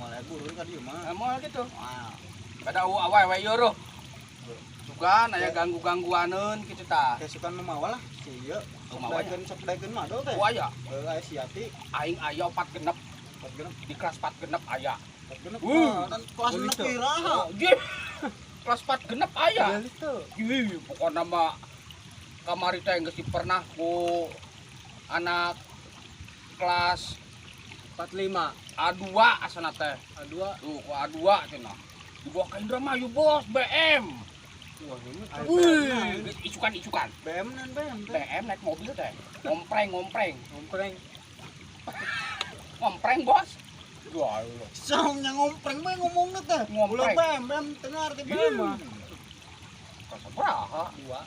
Mulai guru kan dia mah. Moal gitu. Wah. Kada awe yo roh. Sugan aya ganggu-gangguaneun kitu tah. Kayak suka memawa lah. Iya. Kumaha ya? Sok daekeun mah do teh. Oh aya. Aya si Yati. Aing aya 4 genep. 4 genep. Di kelas 4 genep aya. 4 genep. Dan kelas Oh, 6 gitu. kiraha. Gih. Kelas 4 genep aya. Ya itu. Gih, pokona mah kamari teh geus pernah ku anak kelas 45 A2 asana teh. A2. Tuh, ku A2 cenah. Dibawa ke Indramayu, Bos, BM. Wah, ini Wih, icukan. BM nan BM. BM naik mobil teh. Ngompreng. ngompreng. Bos. Wah, lu. Soalnya ngompreng mah ngomongna teh. Ngompreng. BM teu ngarti BM mah. Rasa beraha. 2.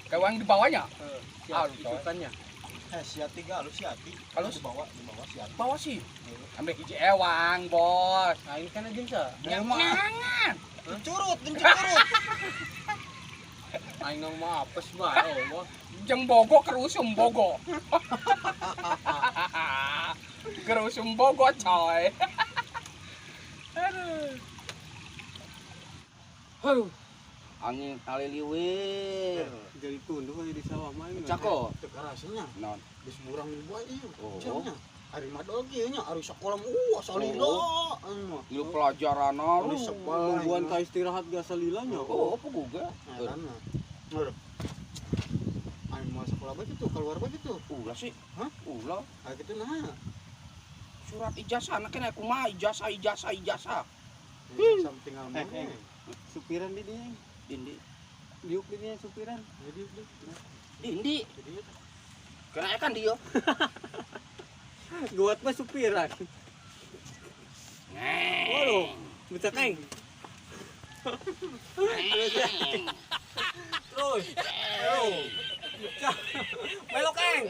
Kayak yang di bawahnya. Siap ikutannya. Si Yati halus si Yati. Halus? Di bawah si Yati. Bawah sih. Ambil hiji ewang, Bos. Nah, ini kan aja sa. Jangan. Curut. Aing nang mah apes bae, Bos. Jeung bogo kerusum bogo. Kerusum bogo, coy. Aduh, Angin kaliliwir. jadi tunduh aja di sawah mah. Cako. Teu karasnya. Non. Geus murang di bawah ieu. Oh. Cenah. Ari mah oge nya ari sakola salila. Anu. Ieu pelajaran Ari aru. sekolah. Nungguan ka istirahat gak salilanya. Oh, apa juga? Karena. Nur. Ari mau sekolah bae kitu, keluar bae kitu. Ulah sih. Hah? Ulah. Ah kitu nah. Surat ijazah anak kena kumaha ijazah. Something aman. Supiran di dia. Dindi. Diuk di dia supiran. Dindi. Kena kan dia. Guat mah supiran. Waduh, bisa keng. Terus. Aduh. Melok keng.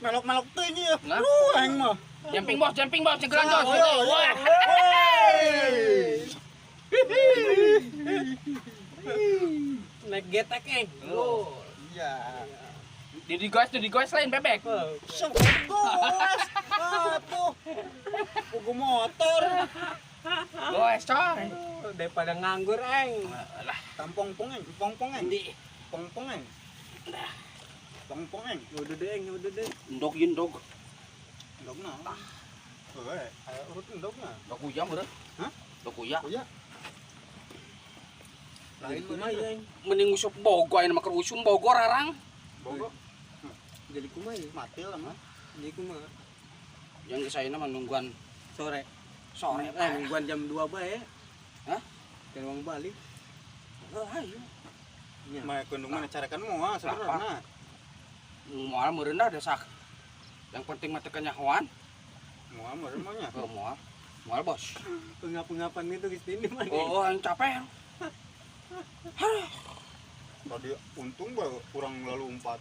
Melok-melok teh ieu. Nah. Aing mah. Jumping bos, cegeran jos. Wah. Naik getek keng. Oh. Iya. Di guys lain bebek. Sok gos. Atuh. Pugu motor. Goes coy. Daripada nganggur eng. Tampong-pongeng. Di Pong-pongeng. Pong-pongeng. Udah deh. ndog. Ndogna. Heuh, aya urut ndogna. Ndog uyang bener. Hah? Ndog uyang. Oh iya. Lain kumaha eng. Mending usuk bogo aya mah kerusum bogo rarang. Bogo. Jadi kumaha ya? Mati lah mah. Jadi kumaha? Yang geus mah nungguan Sore. sore. Nungguan jam 2 bae. Hah? Teruang balik. Ayo. Nya. Mah kundung mana carakan moal sebenarnya. Moal merendah desak. Yang penting mah teu kanyahoan. Moal meureun mah nya. Oh, moal bos. Pengap-pengapan itu geus ini mah. Oh, yang capek. Tadi untung bae kurang lalu 4.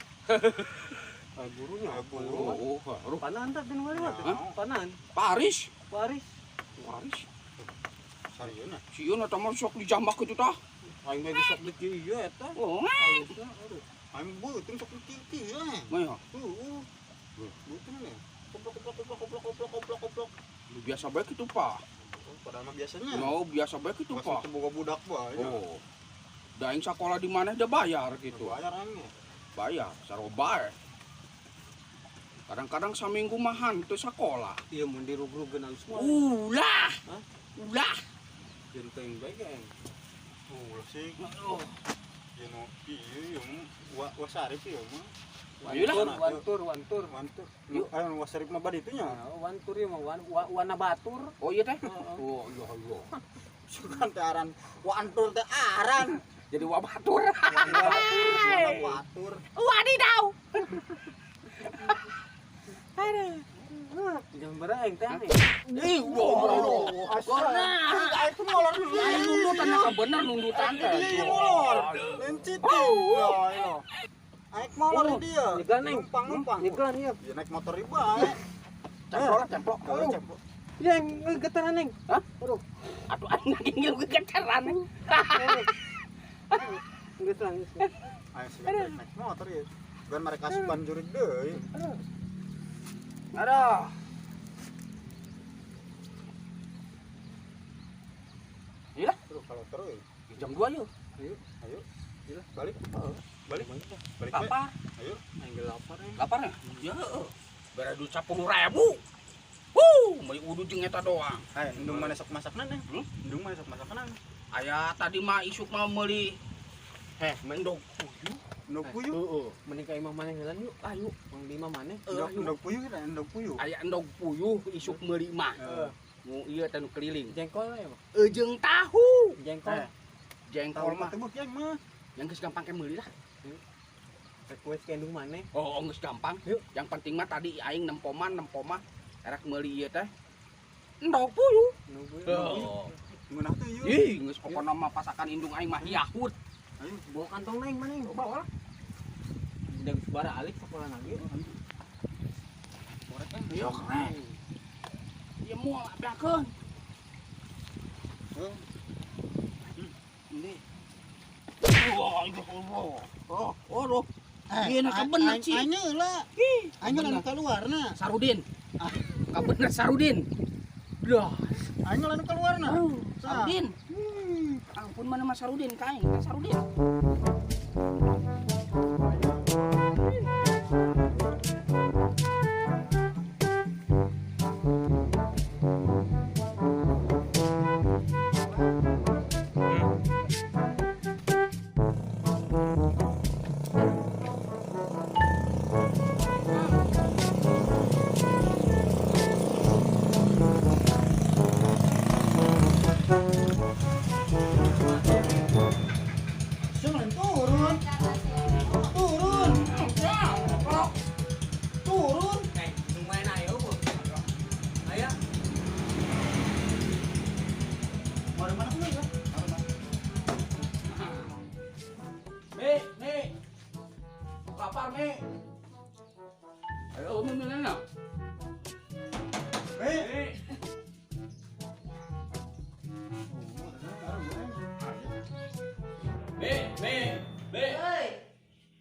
Gurunya. Guru. Oh, Panan tak den wali mah. Hah? Panan. Paris. Waris. Sarieuna. Sieun eta mah sok dijambak kitu tah. Aing mah geus sok di kieu ieu eta. Oh, Halusna aduh. Aing beuteung sok titi lah. mah ya. Beuteung nih. Koplok. Biasa bae kitu, Pak. Padahal mah biasanya. No, biasa bae kitu, Pas Pak. itu boga budak bae. Oh. Da aing sakola di mana dia bayar gitu. Bayar aing. Bayar saroba. Kadang-kadang saminggu mahan teu sakola. Ieu mun dirug-rugeun halus mah. Ulah. Hah? Ulah. Jeung teuing bae eng. Oh, sih. Aduh. Ye no ieu wa sarip ieu mah. Ayolah. Wantur. Yuk, ayo wasarip mah badi itunya. Wantur ieu mah wana batur. Oh iya teh. Oh iya iya. Sukan teh aran wantur teh aran. Jadi wabatur. Watur. Wadidaw. Jam berapa eng teh? Ih, wow. Karena Aing tuh molor dulu. aing nundutan ka bener nundutan teh. Iya molor. Sensitif. Ya, ayo. Aing molor di dia. Nyegan eng. Numpang. Nyegan ieu. Ya naik motor ieu bae. Cemplok. Cemplok. Ya getaran eng. Hah? Aduh, aing lagi ngilu kegetaran. Geus lah geus. Ayo silakan naik motor ya. Gan mereka suban jurig deui. Aduh. Iya, Terus kalau terus. jam 2 yuk. Ayo, ayo. Gila, balik. Balik. Balik. Lapar. Ayo. Anggel lapar ya. Lapar ya? Ya, bere duit 10.000. Meuli udu jeung eta doang. Ayo, endung mana sok masakna neng? Hmm? Endung mana sok masakna? Aya tadi mah isuk mah meuli mendog puyuh. Endog puyuh. Heeh. Mending ka imah maneh heula yuk. Ayo, Mang Lima maneh. Endog puyuh kita, endog puyuh. Aya endog puyuh isuk meuli mah. Heeh. Nu ieu teh nu keliling. Jengkol ya, Bang. Jeung tahu. Jengkol. Jengkol mah tebuk yang mah. yang geus gampang ke meuli lah. Request ke indung maneh. Oh, geus gampang. Yuk. Yang penting mah tadi aing nempoma erak meuli ieu teh endog puyuh. Nunggu. Oh. Ngeunah tuh yuk. Ih, geus pokona mah pasakan indung aing mah hiahut. Ayo. Bawa kantong neng maneh. Bawa lah. Udah bara alik sekolah lagi. Yo keren. Ieu moal abeakeun. Ini. Wah, itu oh. Ieu na bener sih. Aing heula. Aing anu keluarna. Sarudin. Ka bener Sarudin. Dah, Aing anu keluarna. Sarudin. Ampun mana Mas Sarudin kaing, Sarudin. Jangan turun. Turun. Turun. Lumayan ayo, Bu. Ayo. Mana dulu ya? Me. Lapar, Me. Ayo, mana? Me. Hei,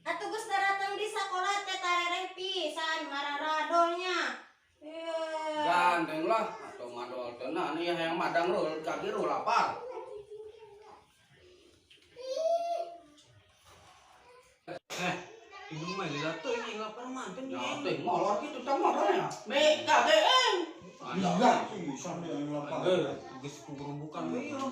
atuh geus datang di sekolah teh tarereh pisan mararadonya. Ganteng lah, atau ngadol tenan nih yang madang rul, kaki rul lapar. Indung mah lila tuh ini lapar manten Ya, teh molor gitu teh molornya. Me, kageeng. Iya, bisa dia yang lapar. Geus kuburubukan we yo.